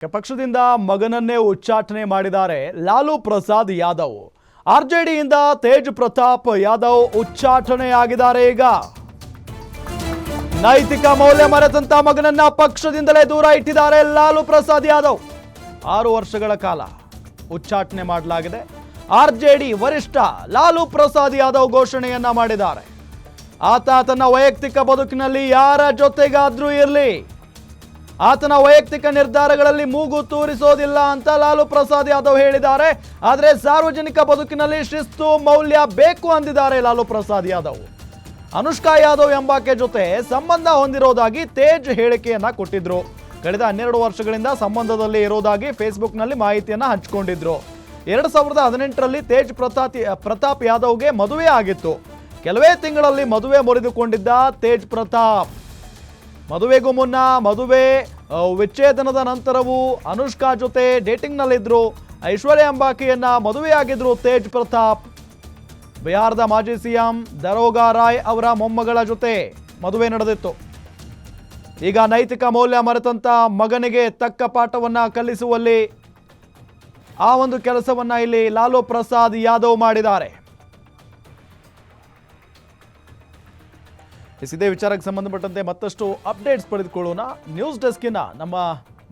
ಪಕ್ಷದಿಂದ ಮಗನನ್ನೇ ಉಚ್ಚಾಟನೆ ಮಾಡಿದ್ದಾರೆ ಲಾಲು ಪ್ರಸಾದ್ ಯಾದವ್. ಆರ್ಜೆಡಿಯಿಂದ ತೇಜ್ ಪ್ರತಾಪ್ ಯಾದವ್ ಉಚ್ಚಾಟನೆಯಾಗಿದ್ದಾರೆ. ಈಗ ನೈತಿಕ ಮೌಲ್ಯ ಮರೆತಂತ ಮಗನನ್ನ ಪಕ್ಷದಿಂದಲೇ ದೂರ ಇಟ್ಟಿದ್ದಾರೆ ಲಾಲು ಪ್ರಸಾದ್ ಯಾದವ್. 6 ವರ್ಷಗಳ ಕಾಲ ಉಚ್ಚಾಟನೆ ಮಾಡಲಾಗಿದೆ. ಆರ್ಜೆಡಿ ವರಿಷ್ಠ ಲಾಲು ಪ್ರಸಾದ್ ಯಾದವ್ ಘೋಷಣೆಯನ್ನ ಮಾಡಿದ್ದಾರೆ. ಆತ ತನ್ನ ವೈಯಕ್ತಿಕ ಬದುಕಿನಲ್ಲಿ ಯಾರ ಜೊತೆಗಾದ್ರೂ ಇರಲಿ, ಆತನ ವೈಯಕ್ತಿಕ ನಿರ್ಧಾರಗಳಲ್ಲಿ ಮೂಗು ತೂರಿಸೋದಿಲ್ಲ ಅಂತ ಲಾಲು ಪ್ರಸಾದ್ ಯಾದವ್ ಹೇಳಿದ್ದಾರೆ. ಆದರೆ ಸಾರ್ವಜನಿಕ ಬದುಕಿನಲ್ಲಿ ಶಿಸ್ತು ಮೌಲ್ಯ ಬೇಕು ಅಂದಿದ್ದಾರೆ ಲಾಲು ಪ್ರಸಾದ್ ಯಾದವ್. ಅನುಷ್ಕಾ ಯಾದವ್ ಎಂಬಾಕೆ ಜೊತೆ ಸಂಬಂಧ ಹೊಂದಿರೋದಾಗಿ ತೇಜ್ ಹೇಳಿಕೆಯನ್ನ ಕೊಟ್ಟಿದ್ರು. ಕಳೆದ 12 ವರ್ಷಗಳಿಂದ ಸಂಬಂಧದಲ್ಲಿ ಇರೋದಾಗಿ ಫೇಸ್ಬುಕ್ನಲ್ಲಿ ಮಾಹಿತಿಯನ್ನ ಹಂಚಿಕೊಂಡಿದ್ರು. 2018ರಲ್ಲಿ ತೇಜ್ ಪ್ರತಾಪ್ ಯಾದವ್ಗೆ ಮದುವೆ ಆಗಿತ್ತು. ಕೆಲವೇ ತಿಂಗಳಲ್ಲಿ ಮದುವೆ ಮುರಿದುಕೊಂಡಿದ್ದ ತೇಜ್ ಪ್ರತಾಪ್. ಮದುವೆಗೂ ಮುನ್ನ, ಮದುವೆ ವಿಚ್ಛೇದನದ ನಂತರವೂ ಅನುಷ್ಕಾ ಜೊತೆ ಡೇಟಿಂಗ್ನಲ್ಲಿದ್ದರು. ಐಶ್ವರ್ಯ ಎಂಬಾಕೆಯನ್ನ ಮದುವೆಯಾಗಿದ್ರು ತೇಜ್ ಪ್ರತಾಪ್. ಬಿಹಾರದ ಮಾಜಿ ಸಿಎಂ ದರೋಗಾ ರಾಯ್ ಅವರ ಮೊಮ್ಮಗಳ ಜೊತೆ ಮದುವೆ ನಡೆದಿತ್ತು. ಈಗ ನೈತಿಕ ಮೌಲ್ಯ ಮರೆತಂತ ಮಗನಿಗೆ ತಕ್ಕ ಪಾಠವನ್ನ ಕಲಿಸುವಲ್ಲಿ ಆ ಒಂದು ಕೆಲಸವನ್ನ ಇಲ್ಲಿ ಲಾಲು ಪ್ರಸಾದ್ ಯಾದವ್ ಮಾಡಿದ್ದಾರೆ. ಇದೇ ವಿಚಾರಕ್ಕೆ ಸಂಬಂಧಪಟ್ಟಂತೆ ಮತ್ತಷ್ಟು ಅಪ್ಡೇಟ್ಸ್ ಪಡೆದುಕೊಳ್ಳೋಣ. ನ್ಯೂಸ್ ಡೆಸ್ಕಿನ ನಮ್ಮ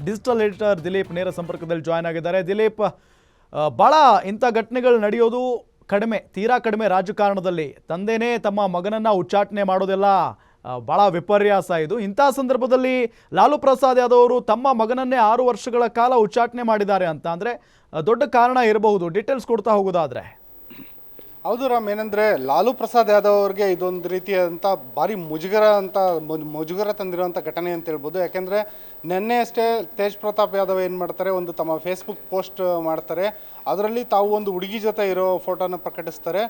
ಡಿಜಿಟಲ್ ಎಡಿಟರ್ ದಿಲೀಪ್ ನೇರ ಸಂಪರ್ಕದಲ್ಲಿ ಜಾಯ್ನ್ ಆಗಿದ್ದಾರೆ. ದಿಲೀಪ್, ಭಾಳ ಇಂಥ ಘಟನೆಗಳು ನಡೆಯೋದು ಕಡಿಮೆ, ತೀರಾ ಕಡಿಮೆ ರಾಜಕಾರಣದಲ್ಲಿ. ತಂದೆನೇ ತಮ್ಮ ಮಗನನ್ನು ಉಚ್ಚಾಟನೆ ಮಾಡೋದೆಲ್ಲ ಭಾಳ ವಿಪರ್ಯಾಸ ಇದು. ಇಂಥ ಸಂದರ್ಭದಲ್ಲಿ ಲಾಲು ಪ್ರಸಾದ್ ಯಾದವ್ ಅವರು ತಮ್ಮ ಮಗನನ್ನೇ 6 ವರ್ಷಗಳ ಕಾಲ ಉಚ್ಚಾಟನೆ ಮಾಡಿದ್ದಾರೆ ಅಂತ ಅಂದರೆ ದೊಡ್ಡ ಕಾರಣ ಇರಬಹುದು. ಡೀಟೇಲ್ಸ್ ಕೊಡ್ತಾ ಹೋಗೋದಾದ್ರೆ. ಹೌದು ರಾಮ್, ಏನಂದರೆ ಲಾಲು ಪ್ರಸಾದ್ ಯಾದವ್ ಅವ್ರಿಗೆ ಇದೊಂದು ರೀತಿಯಾದಂಥ ಭಾರಿ ಮುಜುಗರ ತಂದಿರೋಂಥ ಘಟನೆ ಅಂತ ಹೇಳ್ಬೋದು. ಯಾಕೆಂದರೆ ನಿನ್ನೆ ಅಷ್ಟೇ ತೇಜ್ ಪ್ರತಾಪ್ ಯಾದವ್ ಏನು ಮಾಡ್ತಾರೆ, ಒಂದು ತಮ್ಮ ಫೇಸ್ಬುಕ್ ಪೋಸ್ಟ್ ಮಾಡ್ತಾರೆ. ಅದರಲ್ಲಿ ತಾವು ಒಂದು ಹುಡುಗಿ ಜೊತೆ ಇರೋ ಫೋಟೋನ ಪ್ರಕಟಿಸ್ತಾರೆ.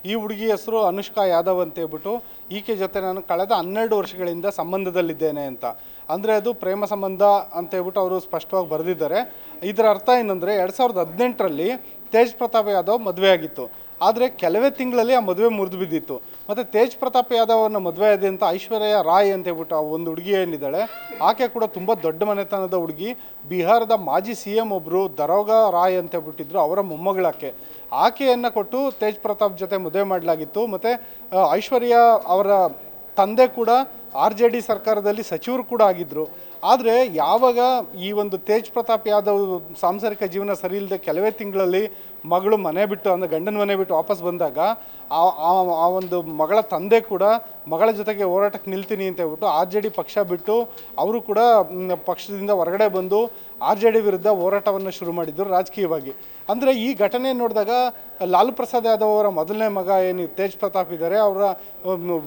ಈ ಹುಡುಗಿ ಹೆಸರು ಅನುಷ್ಕಾ ಯಾದವ್ ಅಂತ ಹೇಳ್ಬಿಟ್ಟು, ಈಕೆ ಜೊತೆ ನಾನು ಕಳೆದ 12 ವರ್ಷಗಳಿಂದ ಸಂಬಂಧದಲ್ಲಿದ್ದೇನೆ ಅಂತ. ಅಂದರೆ ಅದು ಪ್ರೇಮ ಸಂಬಂಧ ಅಂತ ಹೇಳ್ಬಿಟ್ಟು ಅವರು ಸ್ಪಷ್ಟವಾಗಿ ಬರೆದಿದ್ದಾರೆ. ಇದರ ಅರ್ಥ ಏನಂದರೆ 2018ರಲ್ಲಿ ತೇಜ್ ಪ್ರತಾಪ್ ಯಾದವ್ ಮದುವೆ ಆಗಿತ್ತು. ಆದರೆ ಕೆಲವೇ ತಿಂಗಳಲ್ಲಿ ಆ ಮದುವೆ ಮುರಿದು ಬಿದ್ದಿತ್ತು. ಮತ್ತು ತೇಜ್ ಪ್ರತಾಪ್ ಯಾದವ್ ಅವ್ರನ್ನ ಮದುವೆ ಆದ ಅಂತ ಐಶ್ವರ್ಯ ರಾಯ್ ಅಂತ ಹೇಳ್ಬಿಟ್ಟು ಆ ಒಂದು ಹುಡುಗಿ ಏನಿದ್ದಾಳೆ, ಆಕೆ ಕೂಡ ತುಂಬ ದೊಡ್ಡ ಮನೆತನದ ಹುಡುಗಿ. ಬಿಹಾರದ ಮಾಜಿ CM ಒಬ್ಬರು ದರೋಗಾ ರಾಯ್ ಅಂತ ಹೇಳ್ಬಿಟ್ಟಿದ್ರು, ಅವರ ಮೊಮ್ಮಗಳಾಕೆ. ಆಕೆಯನ್ನು ಕೊಟ್ಟು ತೇಜ್ ಪ್ರತಾಪ್ ಜೊತೆ ಮದುವೆ ಮಾಡಲಾಗಿತ್ತು. ಮತ್ತು ಐಶ್ವರ್ಯ ಅವರ ತಂದೆ ಕೂಡ RJD ಸರ್ಕಾರದಲ್ಲಿ ಸಚಿವರು ಕೂಡ ಆಗಿದ್ದರು. ಆದರೆ ಯಾವಾಗ ಈ ಒಂದು ತೇಜ್ ಪ್ರತಾಪ್ ಯಾದವ್ ಸಾಂಸಾರಿಕ ಜೀವನ ಸರಿ ಇಲ್ಲದೆ ಕೆಲವೇ ತಿಂಗಳಲ್ಲಿ ಮಗಳು ಮನೆ ಬಿಟ್ಟು, ಅಂದರೆ ಗಂಡನ ಮನೆ ಬಿಟ್ಟು ವಾಪಸ್ ಬಂದಾಗ ಆ ಒಂದು ಮಗಳ ತಂದೆ ಕೂಡ ಮಗಳ ಜೊತೆಗೆ ಹೋರಾಟಕ್ಕೆ ನಿಲ್ತೀನಿ ಅಂತ ಹೇಳ್ಬಿಟ್ಟು RJD ಪಕ್ಷ ಬಿಟ್ಟು ಅವರು ಕೂಡ ಪಕ್ಷದಿಂದ ಹೊರಗಡೆ ಬಂದು RJD ವಿರುದ್ಧ ಹೋರಾಟವನ್ನು ಶುರು ಮಾಡಿದ್ರು ರಾಜಕೀಯವಾಗಿ. ಅಂದರೆ ಈ ಘಟನೆ ನೋಡಿದಾಗ ಲಾಲು ಪ್ರಸಾದ್ ಯಾದವ್ ಅವರ ಮೊದಲನೇ ಮಗ ಏನು ತೇಜ್ ಪ್ರತಾಪ್ ಇದ್ದಾರೆ, ಅವರ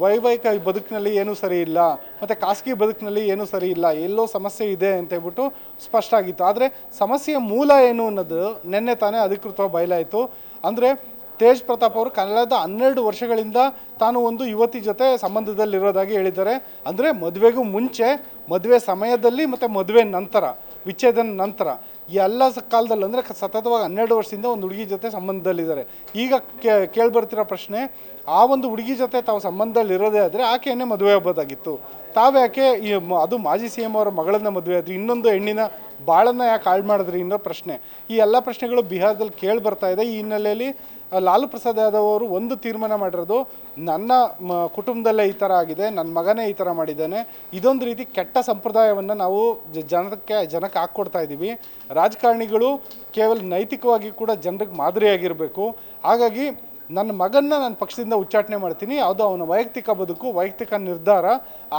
ವೈವಾಹಿಕ ಬದುಕಿನಲ್ಲಿ ಏನೂ ಸರಿ ಇಲ್ಲ, ಮತ್ತು ಖಾಸಗಿ ಬದುಕಿನಲ್ಲಿ ಏನೂ ಸರಿ ಇಲ್ಲ, ಎಲ್ಲೋ ಸಮಸ್ಯೆ ಇದೆ ಅಂತ ಹೇಳ್ಬಿಟ್ಟು ಸ್ಪಷ್ಟ ಆಗಿತ್ತು. ಆದರೆ ಸಮಸ್ಯೆಯ ಮೂಲ ಏನು ಅನ್ನೋದು ನಿನ್ನೆ ತಾನೇ ಅಧಿಕೃತವಾಗಿ ಬಯಲಾಯಿತು. ಅಂದರೆ ತೇಜ್ ಪ್ರತಾಪ್ ಅವರು ಕಳೆದ 12 ವರ್ಷಗಳಿಂದ ತಾನು ಒಂದು ಯುವತಿ ಜೊತೆ ಸಂಬಂಧದಲ್ಲಿರೋದಾಗಿ ಹೇಳಿದ್ದಾರೆ. ಅಂದರೆ ಮದುವೆಗೂ ಮುಂಚೆ, ಮದುವೆ ಸಮಯದಲ್ಲಿ ಮತ್ತು ಮದುವೆ ನಂತರ, ವಿಚ್ಛೇದನ ನಂತರ, ಈ ಎಲ್ಲ ಕಾಲದಲ್ಲಿ ಅಂದರೆ ಸತತವಾಗಿ 12 ವರ್ಷದಿಂದ ಒಂದು ಹುಡುಗಿ ಜೊತೆ ಸಂಬಂಧದಲ್ಲಿದ್ದಾರೆ. ಈಗ ಕೇಳಿಬರ್ತಿರೋ ಪ್ರಶ್ನೆ, ಆ ಒಂದು ಹುಡುಗಿ ಜೊತೆ ತಾವು ಸಂಬಂಧದಲ್ಲಿರೋದೇ ಆದರೆ ಆಕೆಯನ್ನೇ ಮದುವೆ ಆಗ್ಬೋದಾಗಿತ್ತು. ತಾವ್ಯಾಕೆ ಅದು ಮಾಜಿ CM ಅವರ ಮಗಳನ್ನ ಮದುವೆ ಆದ್ರಿ, ಇನ್ನೊಂದು ಹೆಣ್ಣಿನ ಬಾಳನ್ನ ಯಾಕೆ ಹಾಳು ಮಾಡಿದ್ರಿ ಅನ್ನೋ ಪ್ರಶ್ನೆ. ಈ ಎಲ್ಲ ಪ್ರಶ್ನೆಗಳು ಬಿಹಾರದಲ್ಲಿ ಕೇಳಿ ಬರ್ತಾ ಇದೆ. ಈ ಹಿನ್ನೆಲೆಯಲ್ಲಿ ಲಾಲು ಪ್ರಸಾದ್ ಯಾದವ್ ಅವರು ಒಂದು ತೀರ್ಮಾನ ಮಾಡಿರೋದು, ನನ್ನ ಕುಟುಂಬದಲ್ಲೇ ಈ ಥರ ಆಗಿದೆ, ನನ್ನ ಮಗನೇ ಈ ಥರ ಮಾಡಿದ್ದಾನೆ, ಇದೊಂದು ರೀತಿ ಕೆಟ್ಟ ಸಂಪ್ರದಾಯವನ್ನು ನಾವು ಜನಕ್ಕೆ ಹಾಕ್ಕೊಡ್ತಾ ಇದ್ದೀವಿ. ರಾಜಕಾರಣಿಗಳು ಕೇವಲ ನೈತಿಕವಾಗಿ ಕೂಡ ಜನರಿಗೆ ಮಾದರಿಯಾಗಿರಬೇಕು. ಹಾಗಾಗಿ ನನ್ನ ಮಗನ್ನ ನಾನು ಪಕ್ಷದಿಂದ ಉಚ್ಚಾಟನೆ ಮಾಡ್ತೀನಿ, ಅದು ಅವನ ವೈಯಕ್ತಿಕ ಬದುಕು, ವೈಯಕ್ತಿಕ ನಿರ್ಧಾರ,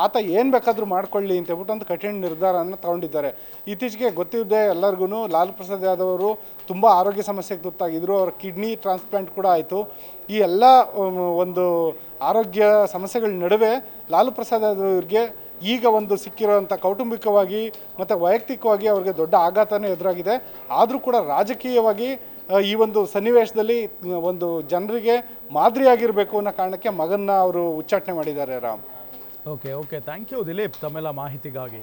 ಆತ ಏನು ಬೇಕಾದರೂ ಮಾಡ್ಕೊಳ್ಳಿ ಅಂತ ಹೇಳ್ಬಿಟ್ಟು ಒಂದು ಕಠಿಣ ನಿರ್ಧಾರವನ್ನು ತಗೊಂಡಿದ್ದಾರೆ. ಇತ್ತೀಚೆಗೆ ಗೊತ್ತಿದ್ದೇ ಎಲ್ಲರಿಗೂ ಲಾಲು ಪ್ರಸಾದ್ ಯಾದವ್ ಅವರು ತುಂಬ ಆರೋಗ್ಯ ಸಮಸ್ಯೆಗೆ ತುತ್ತಾಗಿದ್ದರು. ಅವರ ಕಿಡ್ನಿ ಟ್ರಾನ್ಸ್ಪ್ಲಾಂಟ್ ಕೂಡ ಆಯಿತು. ಈ ಎಲ್ಲ ಒಂದು ಆರೋಗ್ಯ ಸಮಸ್ಯೆಗಳ ನಡುವೆ ಲಾಲು ಪ್ರಸಾದ್ ಯಾದವ್ ಅವ್ರಿಗೆ ಈಗ ಒಂದು ಸಿಕ್ಕಿರೋಂಥ ಕೌಟುಂಬಿಕವಾಗಿ ಮತ್ತು ವೈಯಕ್ತಿಕವಾಗಿ ಅವ್ರಿಗೆ ದೊಡ್ಡ ಆಘಾತನೇ ಎದುರಾಗಿದೆ. ಆದರೂ ಕೂಡ ರಾಜಕೀಯವಾಗಿ ಈ ಒಂದು ಸನ್ನಿವೇಶದಲ್ಲಿ ಒಂದು ಜನರಿಗೆ ಮಾದರಿಯಾಗಿರಬೇಕು ಅನ್ನೋ ಕಾರಣಕ್ಕೆ ಮಗನ್ನ ಅವರು ಉಚ್ಚಾಟನೆ ಮಾಡಿದ್ದಾರೆ Ram. Okay, thank you Dilip ತಮ್ಮೆಲ್ಲ ಮಾಹಿತಿಗಾಗಿ.